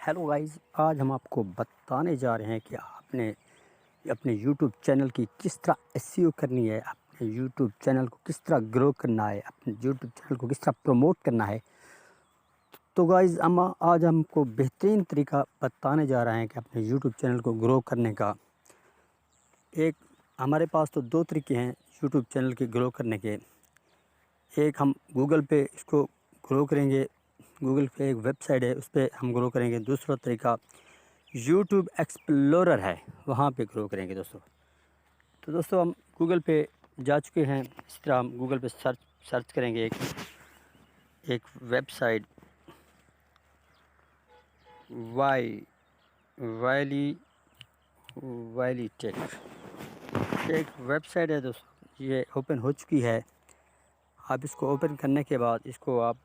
Hello guys, आज हम आपको बताने जा रहे हैं कि आपने अपने यूट्यूब चैनल की किस तरह एसईओ करनी है, अपने यूट्यूब चैनल को किस तरह ग्रो करना है, अपने यूट्यूब चैनल को किस तरह प्रमोट करना है। तो गाइस हम आज हमको बेहतरीन तरीका बताने जा रहे हैं कि अपने यूट्यूब चैनल को ग्रो करने का। एक हमारे पास तो दो तरीके हैं यूट्यूब चैनल के ग्रो करने के। एक हम गूगल पे इसको ग्रो करेंगे, गूगल पे एक वेबसाइट है उस पर हम ग्रो करेंगे। दूसरा तरीका यूट्यूब एक्सप्लोरर है, वहाँ पे ग्रो करेंगे दोस्तों। तो दोस्तों हम गूगल पे जा चुके हैं। इस तरह हम गूगल पे सर्च करेंगे एक वेबसाइट वाईली टेक, एक वेबसाइट है दोस्तों। ये ओपन हो चुकी है। आप इसको ओपन करने के बाद इसको आप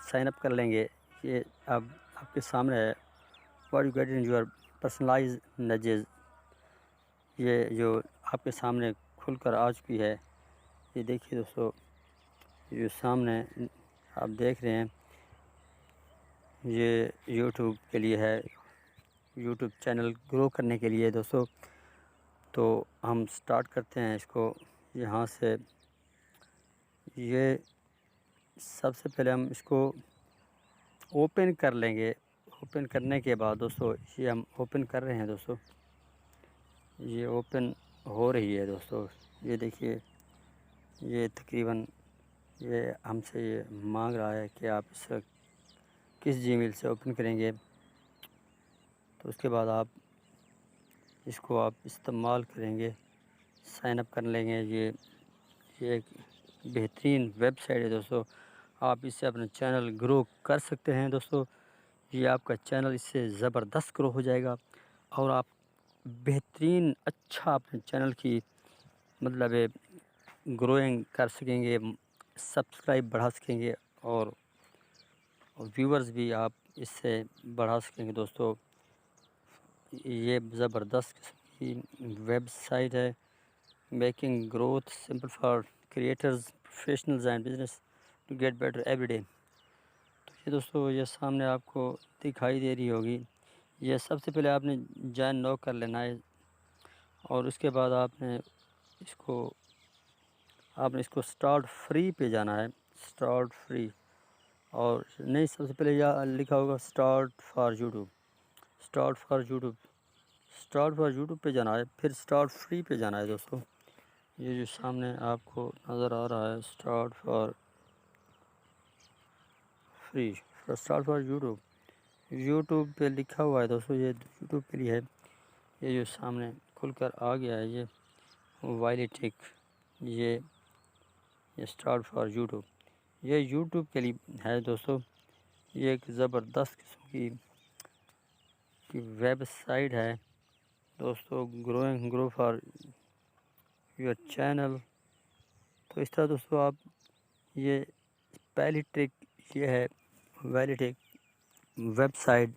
साइन अप कर लेंगे। ये अब आपके सामने है, what you get in your personalisations. ये जो आपके सामने खुलकर आ चुकी है, ये देखिए दोस्तों, ये सामने आप देख रहे हैं, ये यूट्यूब के लिए है, यूट्यूब चैनल ग्रो करने के लिए दोस्तों। तो हम स्टार्ट करते हैं इसको यहाँ से। ये सबसे पहले हम इसको ओपन कर लेंगे। ओपन करने के बाद दोस्तों, ये हम ओपन कर रहे हैं दोस्तों, ये ओपन हो रही है दोस्तों। ये देखिए, ये तकरीबन ये हमसे ये मांग रहा है कि आप इसे किस जीमेल से ओपन करेंगे। तो उसके बाद आप इसको इस्तेमाल करेंगे, साइन अप कर लेंगे। ये एक बेहतरीन वेबसाइट है दोस्तों, आप इससे अपना चैनल ग्रो कर सकते हैं दोस्तों। ये आपका चैनल इससे ज़बरदस्त ग्रो हो जाएगा और आप बेहतरीन अच्छा अपने चैनल की मतलब ग्रोइंग कर सकेंगे, सब्सक्राइब बढ़ा सकेंगे और व्यूअर्स भी आप इससे बढ़ा सकेंगे दोस्तों। ये ज़बरदस्त किस्म की वेबसाइट है, making growth simple for creators, professionals and business to get better every day. तो ये दोस्तों, ये सामने आपको दिखाई दे रही होगी। ये सबसे पहले आपने जॉइन नो कर लेना है और उसके बाद आपने इसको स्टार्ट फ्री पे जाना है, स्टार्ट फ्री। और नहीं, सबसे पहले यह लिखा होगा start for YouTube, start for YouTube, start for YouTube पे जाना है, फिर स्टार्ट फ्री पे जाना है दोस्तों। ये जो सामने आपको नज़र आ रहा है, start for free, start for YouTube, YouTube पे लिखा हुआ है दोस्तों। ये यूट्यूब के लिए है। ये जो सामने खुलकर आ गया है, ये वाईली टेक, ये स्टार्ट फॉर यूट्यूब, ये यूट्यूब के लिए है दोस्तों। ये एक ज़बरदस्त किस्म की वेबसाइट है दोस्तों, ग्रो फॉर योर चैनल। तो इस तरह दोस्तों आप ये पहली ट्रिक ये है, वाईली tech website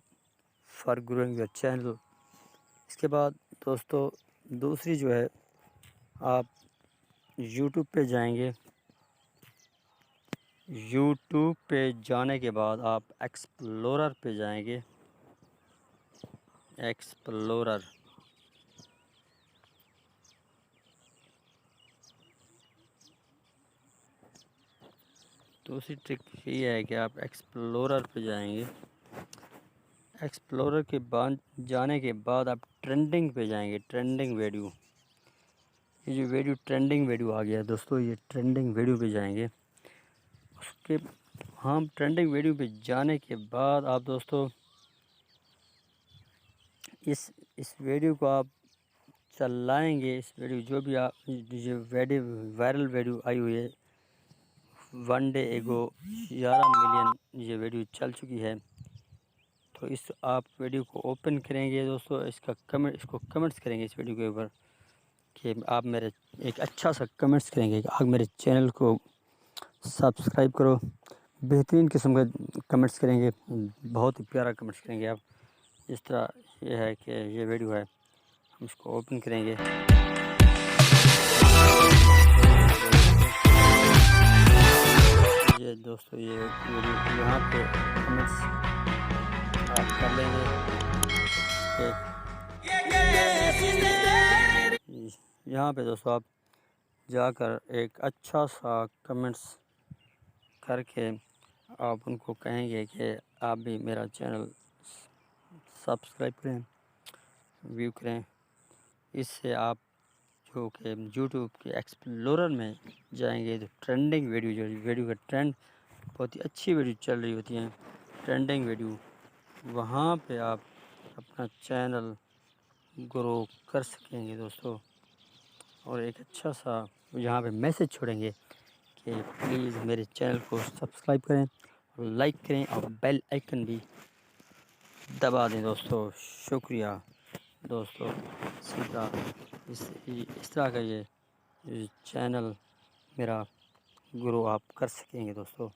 for growing your channel. इसके बाद दोस्तों दूसरी जो है, आप यूट्यूब पे जाएंगे। यूट्यूब पे जाने के बाद आप एक्सप्लोरर पे जाएंगे, एक्सप्लोरर। दूसरी ट्रिक ये है कि आप एक्सप्लोरर पे जाएंगे। एक्सप्लोरर के बाद जाने के बाद आप ट्रेंडिंग पे जाएंगे, ट्रेंडिंग वीडियो। ये जो वीडियो ट्रेंडिंग वीडियो आ गया है दोस्तों, ये ट्रेंडिंग वीडियो पे जाएंगे। उसके हम ट्रेंडिंग वीडियो पे जाने के बाद आप दोस्तों इस वीडियो को आप चलाएंगे। इस वीडियो जो भी आप जो वीडियो वायरल वीडियो आई हुई है, 1 डे एगो 11 मिलियन ये वीडियो चल चुकी है। तो आप वीडियो को ओपन करेंगे दोस्तों, इसको कमेंट्स करेंगे इस वीडियो के ऊपर कि आप मेरे एक अच्छा सा कमेंट्स करेंगे कि आप मेरे चैनल को सब्सक्राइब करो। बेहतरीन किस्म का कमेंट्स करेंगे, बहुत ही प्यारा कमेंट्स करेंगे आप। इस तरह ये है कि ये वीडियो है, हम इसको ओपन करेंगे। ये दोस्तों, ये वीडियो यहाँ पे कमेंट्स आप कर लेंगे। यहाँ पे दोस्तों आप जाकर एक अच्छा सा कमेंट्स करके आप उनको कहेंगे कि आप भी मेरा चैनल सब्सक्राइब करें, व्यू करें। इससे आप जो कि यूट्यूब के एक्सप्लोरर में जाएंगे तो ट्रेंडिंग वीडियो, जो वीडियो का ट्रेंड बहुत ही अच्छी वीडियो चल रही होती हैं, ट्रेंडिंग वीडियो, वहाँ पे आप अपना चैनल ग्रो कर सकेंगे दोस्तों। और एक अच्छा सा यहाँ पे मैसेज छोड़ेंगे कि प्लीज़ मेरे चैनल को सब्सक्राइब करें और लाइक करें और बेल आइकन भी दबा दें दोस्तों। शुक्रिया दोस्तों। इस तरह का ये चैनल मेरा ग्रो आप कर सकेंगे दोस्तों।